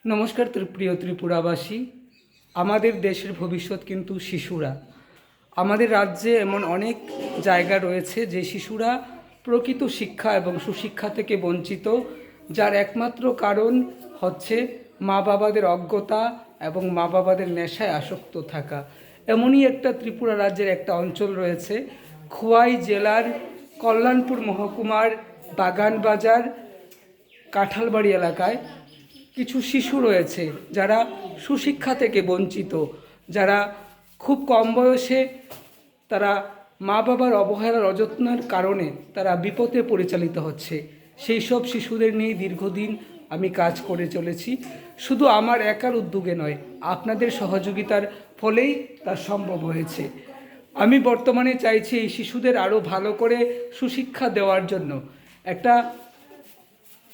নমস্কার প্রিয় ত্রিপুরাবাসী। আমাদের দেশের ভবিষ্যৎ কিন্তু শিশুরা। আমাদের রাজ্যে এমন অনেক জায়গা রয়েছে যে শিশুরা প্রকৃত শিক্ষা এবং সুশিক্ষা থেকে বঞ্চিত, যার একমাত্র কারণ হচ্ছে মা বাবাদের অজ্ঞতা এবং মা বাবাদের নেশায় আসক্ত থাকা। এমনই একটা ত্রিপুরা রাজ্যের একটা অঞ্চল রয়েছে, খোয়াই জেলার কল্যাণপুর মহকুমার বাগানবাজার কাঁঠালবাড়ি এলাকায় কিছু শিশু রয়েছে যারা সুশিক্ষা থেকে বঞ্চিত, যারা খুব কম বয়সে তারা মা বাবার অবহেলার অযত্নের কারণে তারা বিপথে পরিচালিত হচ্ছে। সেই সব শিশুদের নিয়ে দীর্ঘদিন আমি কাজ করে চলেছি। শুধু আমার একার উদ্যোগে নয়, আপনাদের সহযোগিতার ফলেই তা সম্ভব হয়েছে। আমি বর্তমানে চাইছি এই শিশুদের আরও ভালো করে সুশিক্ষা দেওয়ার জন্য একটা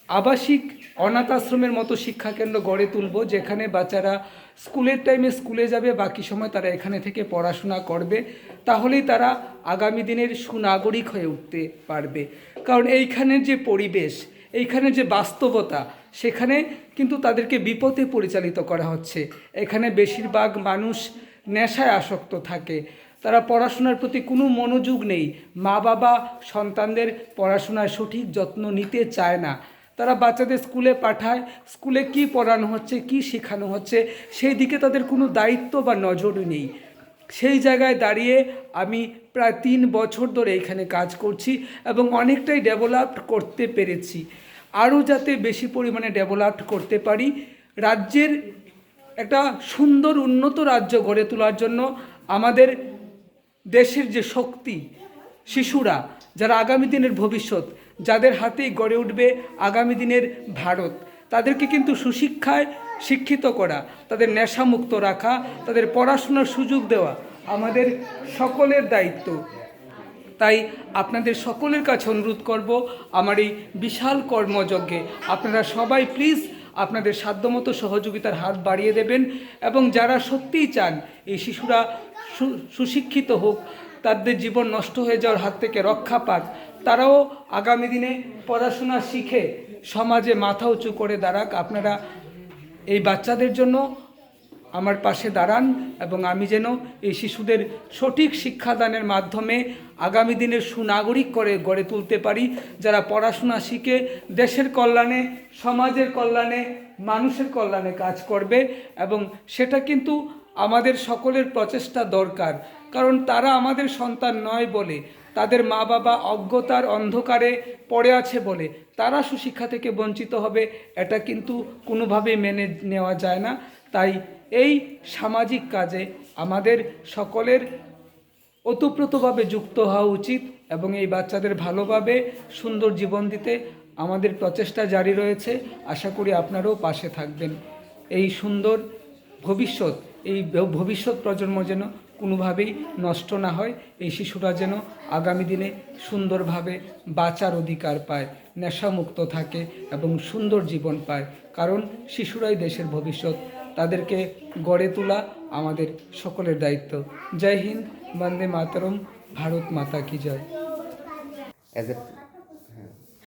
আবাসিক অনাথ আশ্রমের মতো শিক্ষাকেন্দ্র গড়ে তুলব, যেখানে বাচ্চারা স্কুলের টাইমে স্কুলে যাবে, বাকি সময় তারা এখানে থেকে পড়াশোনা করবে। তাহলেই তারা আগামী দিনের সুনাগরিক হয়ে উঠতে পারবে। কারণ এইখানের যে পরিবেশ, এইখানের যে বাস্তবতা, সেখানে কিন্তু তাদেরকে বিপথে পরিচালিত করা হচ্ছে। এখানে বেশিরভাগ মানুষ নেশায় আসক্ত থাকে, তারা পড়াশোনার প্রতি কোনো মনোযোগ নেই। মা বাবা সন্তানদের পড়াশোনার সঠিক যত্ন নিতে চায় না। তারা বাচ্চাদের স্কুলে পাঠায়, স্কুলে কি পড়ানো হচ্ছে, কি শেখানো হচ্ছে, সেই দিকে তাদের কোনো দায়িত্ব বা নজরই নেই। সেই জায়গায় দাঁড়িয়ে আমি প্রায় 3 বছর ধরে এখানে কাজ করছি এবং অনেকটাই ডেভেলপড করতে পেরেছি। আরও যাতে বেশি পরিমাণে ডেভেলপড করতে পারি, রাজ্যের একটা সুন্দর উন্নত রাজ্য গড়ে তোলার জন্য আমাদের দেশের যে শক্তি, শিশুরা যারা আগামী দিনের ভবিষ্যৎ, যাদের হাতেই গড়ে উঠবে আগামী দিনের ভারত, তাদেরকে কিন্তু সুশিক্ষায় শিক্ষিত করা, তাদের নেশামুক্ত রাখা, তাদের পড়াশোনার সুযোগ দেওয়া আমাদের সকলের দায়িত্ব। তাই আপনাদের সকলের কাছে অনুরোধ করব, আমার এই বিশাল কর্মযজ্ঞে আপনারা সবাই প্লিজ আপনাদের সাধ্যমতো সহযোগিতার হাত বাড়িয়ে দেবেন এবং যারা সত্যিই চান এই শিশুরা সুশিক্ষিত হোক, তাদের জীবন নষ্ট হয়ে যাওয়ার হাত থেকে রক্ষা পাক, তারাও আগামী দিনে পড়াশোনা শিখে সমাজে মাথা উঁচু করে দাঁড়াক। আপনারা এই বাচ্চাদের জন্য আমার পাশে দাঁড়ান এবং আমি যেন এই শিশুদের সঠিক শিক্ষাদানের মাধ্যমে আগামী দিনের সুনাগরিক করে গড়ে তুলতে পারি, যারা পড়াশোনা শিখে দেশের কল্যাণে, সমাজের কল্যাণে, মানুষের কল্যাণে কাজ করবে। এবং সেটা কিন্তু আমাদের সকলের প্রচেষ্টা দরকার, কারণ তারা আমাদের সন্তান নয় বলে, তাদের মা বাবা অজ্ঞতার অন্ধকারে পড়ে আছে বলে তারা সুশিক্ষা থেকে বঞ্চিত হবে, এটা কিন্তু কোনোভাবেই মেনে নেওয়া যায় না। তাই এই সামাজিক কাজে আমাদের সকলের ওতপ্রোতভাবে যুক্ত হওয়া উচিত এবং এই বাচ্চাদের ভালোভাবে সুন্দর জীবন দিতে আমাদের প্রচেষ্টা জারি রয়েছে। আশা করি আপনারাও পাশে থাকবেন। এই সুন্দর ভবিষ্যৎ, এই ভবিষ্যৎ প্রজন্ম যেন কোনোভাবেই নষ্ট না হয়, এই শিশুরা যেন আগামী দিনে সুন্দরভাবে বাঁচার অধিকার পায়, নেশামুক্ত থাকে এবং সুন্দর জীবন পায়। কারণ শিশুরাই দেশের ভবিষ্যৎ, তাদেরকে গড়ে তোলা আমাদের সকলের দায়িত্ব। জয় হিন্দ, বন্দে মাতরম, ভারত মাতা কি জয়।